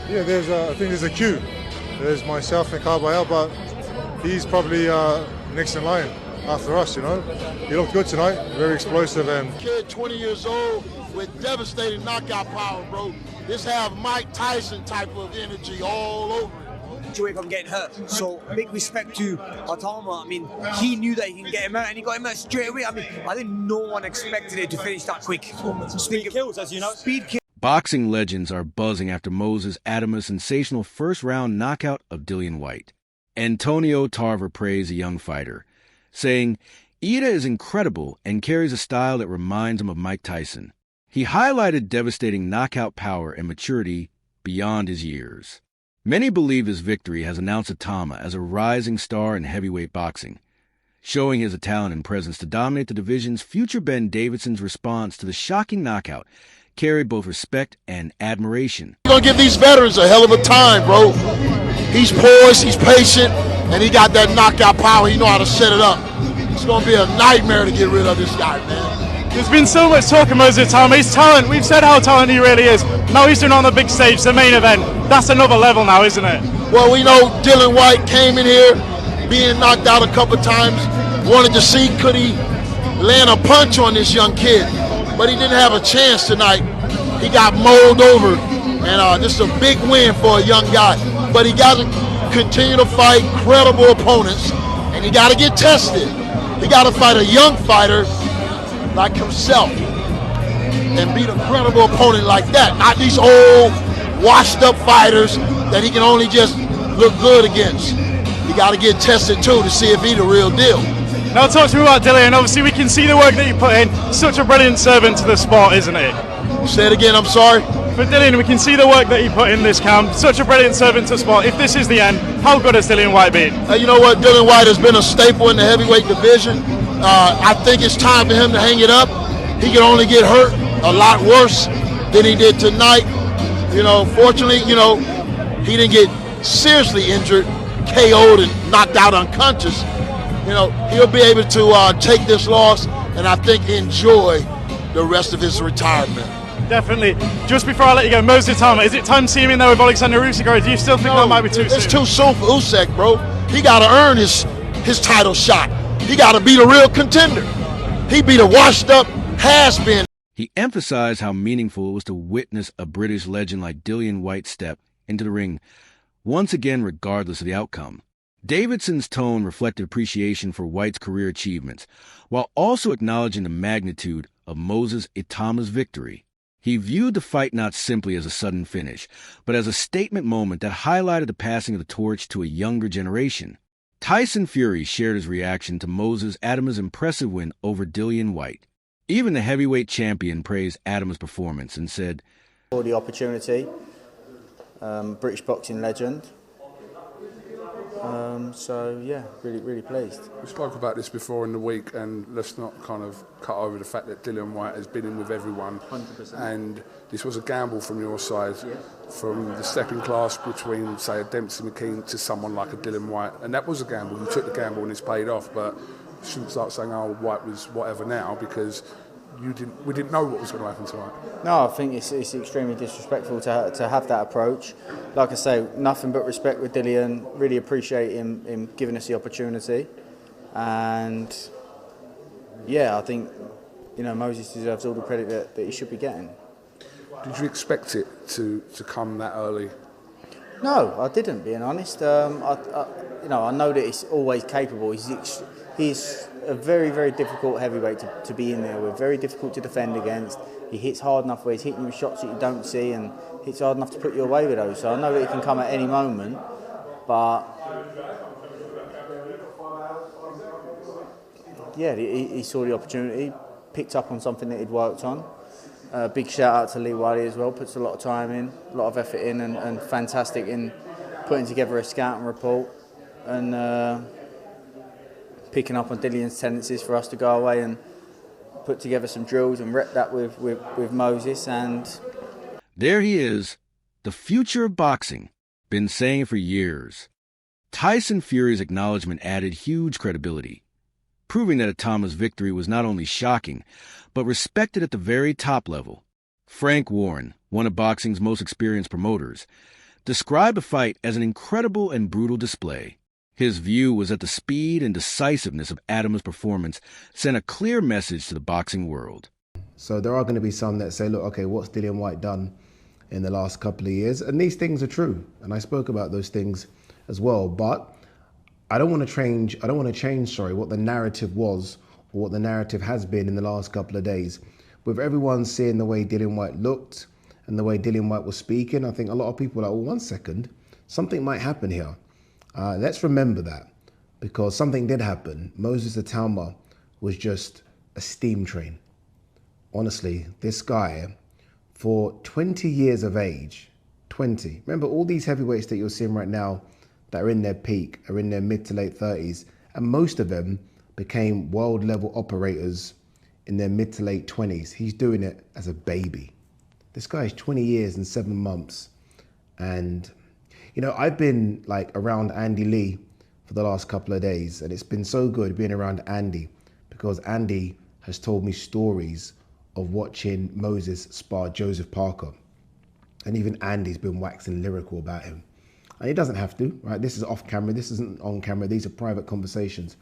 Yeah, I think there's a queue. There's myself and Carbayel, but he's probably next in line after us, you know. He looked good tonight, very explosive. And kid, 20 years old with devastating knockout power, bro. This have Mike Tyson type of energy all over it. To wake up getting hurt. So big respect to Itauma. I mean, he knew that he can get him out, and he got him out straight away. I mean, I think no one expected it to finish that quick. Speed kills, as you know. Speed kills. Boxing legends are buzzing after Moses Itauma's sensational first-round knockout of Dillian Whyte. Antonio Tarver praised the young fighter, saying, "Ita is incredible and carries a style that reminds him of Mike Tyson." He highlighted devastating knockout power and maturity beyond his years. Many believe his victory has announced Itauma as a rising star in heavyweight boxing, showing his talent and presence to dominate the division's future. Ben Davidson's response to the shocking knockout carried both respect and admiration. You're going to give these veterans a hell of a time, bro. He's poised, he's patient, and he got that knockout power. He know how to set it up. It's going to be a nightmare to get rid of this guy, man. There's been so much talk of Moses Itauma. His talent, we've said how talented he really is. Now he's doing it on the big stage, the main event. That's another level now, isn't it? Well, we know Dillian Whyte came in here, being knocked out a couple times, wanted to see could he land a punch on this young kid, but he didn't have a chance tonight. He got mowed over, and this is a big win for a young guy. But he got to continue to fight credible opponents, and he got to get tested. He got to fight a young fighter like himself and beat a credible opponent like that, not these old, washed-up fighters that he can only just look good against. He got to get tested, too, to see if he's the real deal. Now talk to me about Dillian. Obviously, we can see the work that you put in. Such a brilliant servant to the sport, isn't it? Say it again, I'm sorry. For Dillian, we can see the work that you put in this camp. Such a brilliant servant to the sport. If this is the end, how good has Dillian Whyte been? You know what? Dillian Whyte has been a staple in the heavyweight division. I think it's time for him to hang it up. He can only get hurt a lot worse than he did tonight. You know, fortunately, you know, he didn't get seriously injured, KO'd and knocked out unconscious. You know, he'll be able to take this loss and I think enjoy the rest of his retirement. Definitely. Just before I let you go, Moses Itauma, is it time to see him in there with Alexander Usyk, or do you still think that might be too soon? It's too soon for Usyk, bro. He got to earn his title shot. He got to be the real contender. He beat a washed-up has-been. He emphasized how meaningful it was to witness a British legend like Dillian Whyte step into the ring, once again regardless of the outcome. Davidson's tone reflected appreciation for Whyte's career achievements, while also acknowledging the magnitude of Moses Itauma's victory. He viewed the fight not simply as a sudden finish, but as a statement moment that highlighted the passing of the torch to a younger generation. Tyson Fury shared his reaction to Moses Itauma's impressive win over Dillian Whyte. Even the heavyweight champion praised Itauma's performance and said, "For the opportunity, British boxing legend. So yeah, really pleased." We spoke about this before in the week, and let's not kind of cut over the fact that Dillian Whyte has been in with everyone. 100%. And this was a gamble from your side, from the stepping class between, say, a Dempsey McKean to someone like a Dillian Whyte, and that was a gamble. You took the gamble and it's paid off, but you shouldn't start saying, "Oh, Whyte was whatever" now, because we didn't know what was going to happen tonight. No, I think it's extremely disrespectful to have that approach. Like I say, nothing but respect with Dillian. Really appreciate him giving us the opportunity, and yeah, I think Moses deserves all the credit that he should be getting. Did you expect it to come that early? No, I didn't. Being honest, I know that he's always capable. He's a very difficult heavyweight to be in there with. Very difficult to defend against. He hits hard enough where he's hitting you with shots that you don't see, and hits hard enough to put you away with those. So I know that he can come at any moment, but yeah, he saw the opportunity, picked up on something that he'd worked on. Big shout out to Lee Wiley as well. Puts a lot of time in, a lot of effort in, and fantastic in putting together a scouting report and picking up on Dillian's tendencies for us to go away and put together some drills and rep that with Moses. And there he is, the future of boxing. Been saying it for years. Tyson Fury's acknowledgement added huge credibility, proving that Itauma's victory was not only shocking, but respected at the very top level. Frank Warren, one of boxing's most experienced promoters, described the fight as an incredible and brutal display. His view was that the speed and decisiveness of Itaum's performance sent a clear message to the boxing world. So there are going to be some that say, look, okay, what's Dillian Whyte done in the last couple of years? And these things are true. And I spoke about those things as well. But I don't want to change what the narrative was or what the narrative has been in the last couple of days. With everyone seeing the way Dillian Whyte looked and the way Dillian Whyte was speaking, I think a lot of people are like, well, 1 second, something might happen here. Let's remember that, because something did happen. Moses Itauma was just a steam train. Honestly, this guy, for 20 years of age, 20. Remember, all these heavyweights that you're seeing right now that are in their peak, are in their mid to late 30s, and most of them became world level operators in their mid to late 20s. He's doing it as a baby. This guy is 20 years and 7 months. And, you know, I've been like around Andy Lee for the last couple of days, and it's been so good being around Andy, because Andy has told me stories of watching Moses spar Joseph Parker. And even Andy's been waxing lyrical about him. And he doesn't have to, right? This is off camera, this isn't on camera, these are private conversations.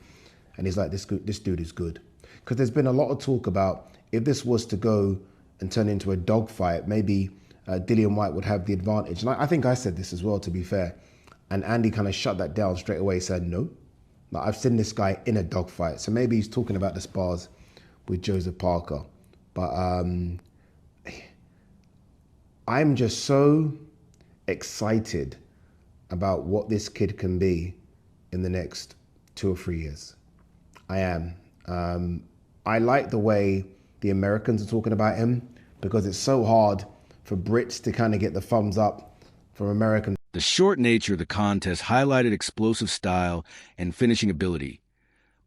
And he's like, this dude is good. Because there's been a lot of talk about if this was to go and turn into a dogfight, maybe Dillian Whyte would have the advantage. And I think I said this as well, to be fair. And Andy kind of shut that down straight away, said no. Like, I've seen this guy in a dogfight. So maybe he's talking about the spars with Joseph Parker. But I'm just so excited about what this kid can be in the next 2 or 3 years. I am. I like the way the Americans are talking about him, because it's so hard for Brits to kind of get the thumbs up from Americans. The short nature of the contest highlighted explosive style and finishing ability,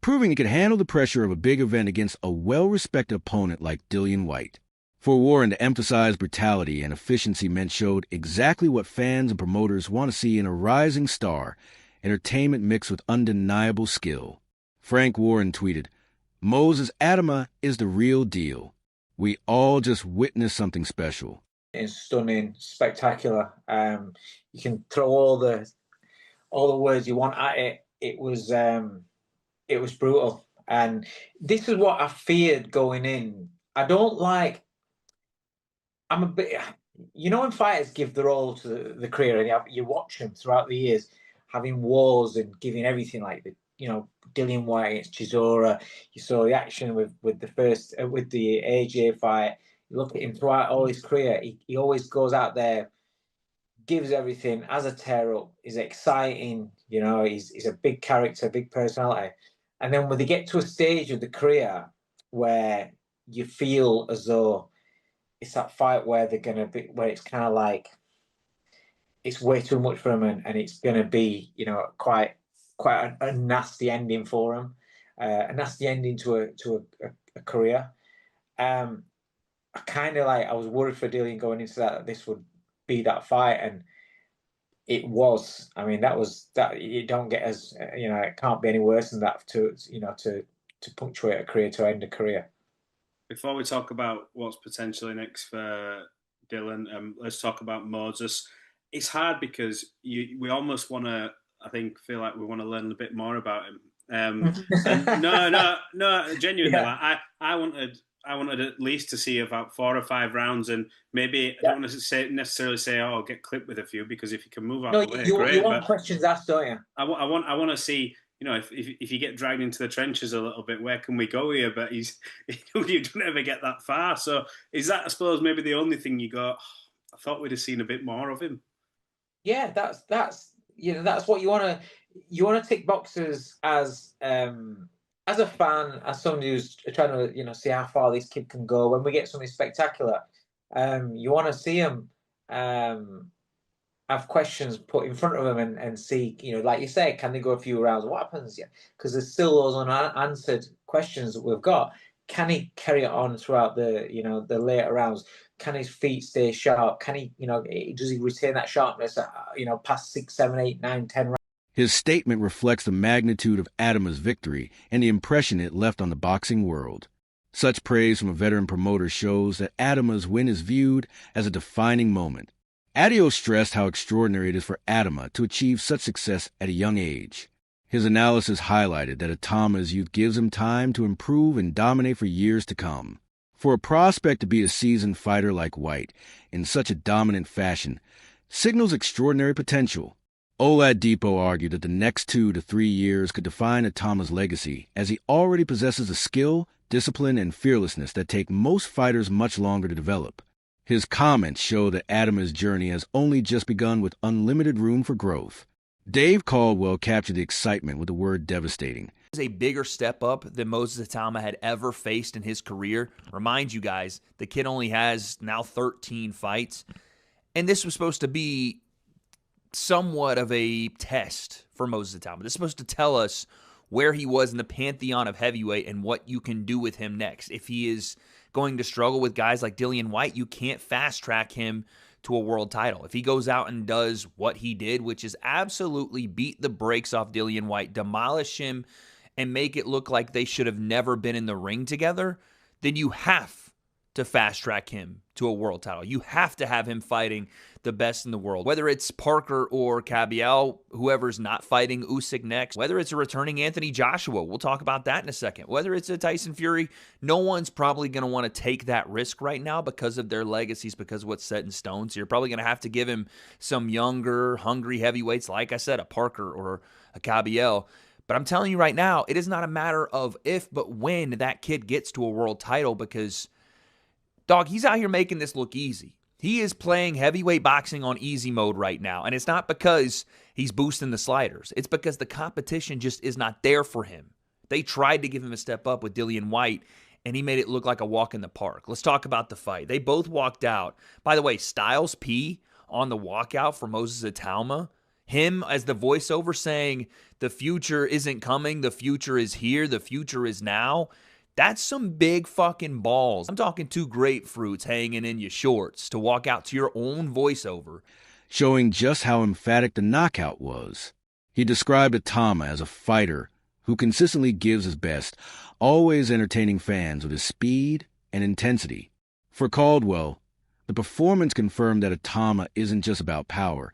proving he could handle the pressure of a big event against a well-respected opponent like Dillian Whyte. For Warren to emphasize brutality and efficiency meant showed exactly what fans and promoters want to see in a rising star, entertainment mixed with undeniable skill. Frank Warren tweeted, "Moses Itauma is the real deal. We all just witnessed something special." It's stunning, spectacular. You can throw all the words you want at it. It was brutal, and this is what I feared going in. I'm a bit, when fighters give their all to the career, and you watch them throughout the years, having wars and giving everything, like Dillian Whyte against Chisora. You saw the action with the AJ fight. You look at him throughout all his career. He always goes out there, gives everything, has a tear up. He's exciting. He's a big character, big personality. And then when they get to a stage of the career where you feel as though it's that fight where where it's kind of like it's way too much for him, and it's going to be, quite a nasty ending for him, a nasty ending to a career. I was worried for Dillian going into that this would be that fight, and it was. I mean, that you don't get as it can't be any worse than that to punctuate a career, to end a career. Before we talk about what's potentially next for Dillian, let's talk about Moses. It's hard because we almost want to, feel like we want to learn a bit more about him. No, genuinely. Yeah. I wanted at least to see about 4 or 5 rounds, and maybe I don't want to necessarily say, I'll get clipped with a few, because if you can move out the way, great. You want questions asked, don't you? I want to see. If you get dragged into the trenches a little bit, where can we go here? But you don't ever get that far. So is that, I suppose, maybe the only thing you go, I thought we'd have seen a bit more of him. Yeah, that's what you want to. You want to tick boxes as a fan, as somebody who's trying to see how far this kid can go. When we get something spectacular, you want to see him have questions put in front of them and see, like you say, can they go a few rounds? What happens? Yeah, because there's still those unanswered questions that we've got. Can he carry it on throughout the later rounds? Can his feet stay sharp? Can he, does he retain that sharpness, past 6, 7, 8, 9, 10 rounds? His statement reflects the magnitude of Itauma's victory and the impression it left on the boxing world. Such praise from a veteran promoter shows that Itauma's win is viewed as a defining moment. Adio stressed how extraordinary it is for Itauma to achieve such success at a young age. His analysis highlighted that Itauma's youth gives him time to improve and dominate for years to come. For a prospect to be a seasoned fighter like Whyte in such a dominant fashion signals extraordinary potential. Oladipo argued that the next 2 to 3 years could define Itauma's legacy, as he already possesses the skill, discipline, and fearlessness that take most fighters much longer to develop. His comments show that Itauma's journey has only just begun with unlimited room for growth. Dave Caldwell captured the excitement with the word devastating. Is a bigger step up than Moses Itauma had ever faced in his career. Remind you guys, the kid only has now 13 fights. And this was supposed to be somewhat of a test for Moses Itauma. This is supposed to tell us where he was in the pantheon of heavyweight and what you can do with him next. If he is going to struggle with guys like Dillian Whyte, you can't fast-track him to a world title. If he goes out and does what he did, which is absolutely beat the brakes off Dillian Whyte, demolish him, and make it look like they should have never been in the ring together, then you have to fast-track him to a world title. You have to have him fighting the best in the world. Whether it's Parker or Cabiel, whoever's not fighting Usyk next, whether it's a returning Anthony Joshua, we'll talk about that in a second, whether it's a Tyson Fury, no one's probably going to want to take that risk right now because of their legacies, because of what's set in stone. So you're probably going to have to give him some younger, hungry heavyweights, like I said, a Parker or a Cabiel. But I'm telling you right now, it is not a matter of if, but when that kid gets to a world title, because, dog, he's out here making this look easy. He is playing heavyweight boxing on easy mode right now, and it's not because he's boosting the sliders. It's because the competition just is not there for him. They tried to give him a step up with Dillian Whyte, and he made it look like a walk in the park. Let's talk about the fight. They both walked out. By the way, Styles P on the walkout for Moses Itauma, him as the voiceover saying, the future isn't coming, the future is here, the future is now. That's some big fucking balls. I'm talking 2 grapefruits hanging in your shorts to walk out to your own voiceover. Showing just how emphatic the knockout was. He described Itauma as a fighter who consistently gives his best, always entertaining fans with his speed and intensity. For Caldwell, the performance confirmed that Itauma isn't just about power,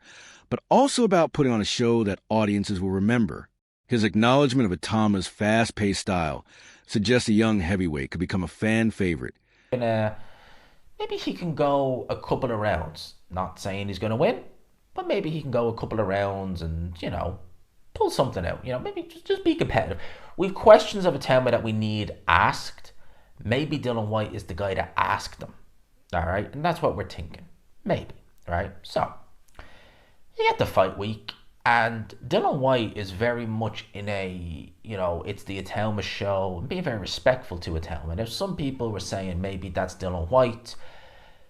but also about putting on a show that audiences will remember. His acknowledgement of Itauma's fast-paced style suggests a young heavyweight could become a fan favorite. Maybe he can go a couple of rounds. Not saying he's going to win, but maybe he can go a couple of rounds and, pull something out. Maybe just be competitive. We've questions of Itauma that we need asked. Maybe Dillian Whyte is the guy to ask them. All right? And that's what we're thinking. Maybe. Right? So, you get the fight week. And Dillian Whyte is very much in a, it's the Itauma show, and being very respectful to Itauma. Now, some people were saying maybe that's Dillian Whyte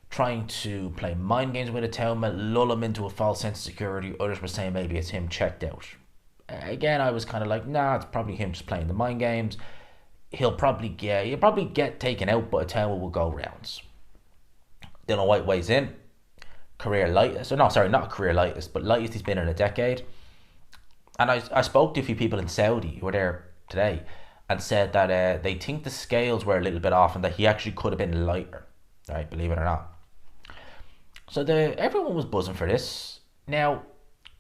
trying to play mind games with Itauma, lull him into a false sense of security. Others were saying maybe it's him checked out. Again, I was kind of like, nah, it's probably him just playing the mind games. He'll probably get taken out, but Itauma will go rounds. Dillian Whyte weighs in. Career lightest, not career lightest, but lightest he's been in a decade. And I spoke to a few people in Saudi who were there today and said that they think the scales were a little bit off and that he actually could have been lighter, right? Believe it or not. So everyone was buzzing for this. Now,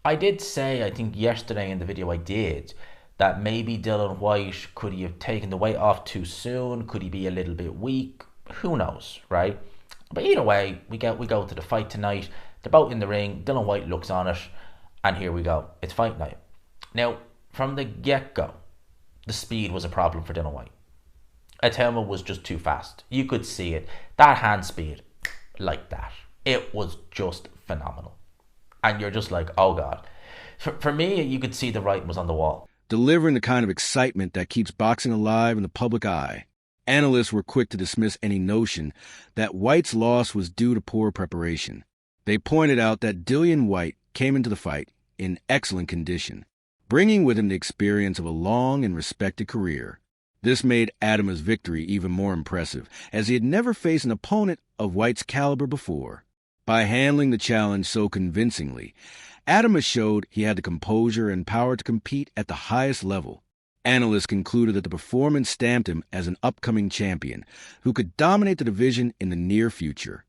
I did say, I think yesterday in the video I did, that maybe Dillian Whyte, could he have taken the weight off too soon? Could he be a little bit weak? Who knows, right? But either way, we go to the fight tonight. They're both in the ring. Dillian Whyte looks on it. And here we go. It's fight night. Now, from the get-go, the speed was a problem for Dillian Whyte. Itauma was just too fast. You could see it. That hand speed, like that. It was just phenomenal. And you're just like, oh God. For me, you could see the writing was on the wall. Delivering the kind of excitement that keeps boxing alive in the public eye. Analysts were quick to dismiss any notion that Whyte's loss was due to poor preparation. They pointed out that Dillian Whyte came into the fight in excellent condition, bringing with him the experience of a long and respected career. This made Itauma's victory even more impressive, as he had never faced an opponent of Whyte's caliber before. By handling the challenge so convincingly, Itauma showed he had the composure and power to compete at the highest level. Analysts concluded that the performance stamped him as an upcoming champion who could dominate the division in the near future.